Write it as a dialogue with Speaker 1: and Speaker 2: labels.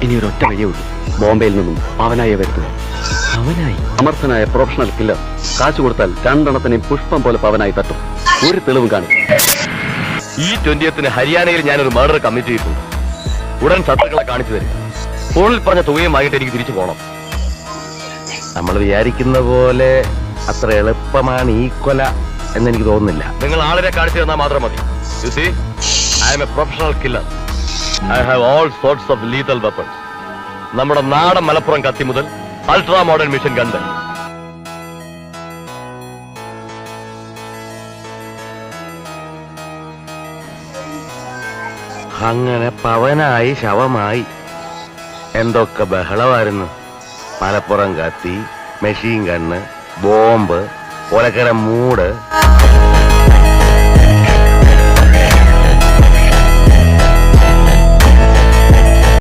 Speaker 1: ഇനി ഒരൊറ്റ വഴിയേ ഉള്ളൂ. ബോംബെയിൽ നിന്നും പവനായി വരുത്തുക. പവനായി? അമർത്തനായ professional killer. കാശ് കൊടുത്താൽ രണ്ടെണ്ണത്തിനെയും പുഷ്പം പോലെ പവനായി തട്ടും. ഒരു തെളിവും കാണും.
Speaker 2: ഈ 20th ഹരിയാനയിൽ ഞാനൊരു മർഡർ കമ്മിറ്റ് ചെയ്തിട്ടുണ്ട്. ഉടൻ ശത്രുക്കളെ കാണിച്ചു തരും. ഫോണിൽ പറഞ്ഞ തുകയുമായിട്ട് എനിക്ക് തിരിച്ചു പോകണം.
Speaker 3: നമ്മൾ വിചാരിക്കുന്ന പോലെ അത്ര എളുപ്പമാണ് ഈ കൊല എന്നെനിക്ക് തോന്നുന്നില്ല.
Speaker 2: നിങ്ങൾ ആളിനെ കാണിച്ചു തന്നാൽ മാത്രം മതി. You see, I am a professional killer. I have all sorts of lethal weapons. നമ്മുടെ നാടൻ മലപ്പുറം കത്തി മുതൽ അൾട്രാ മോഡേൺ മിഷൻ ഗൺ വരെ.
Speaker 3: അങ്ങനെ പവനായി ശവമായി. എന്തൊക്കെ ബഹളമായിരുന്നു. മലപ്പുറം കത്തി, മെഷീൻ ഗണ്ണ്, ബോംബ്, ഒലക്കര മൂട്.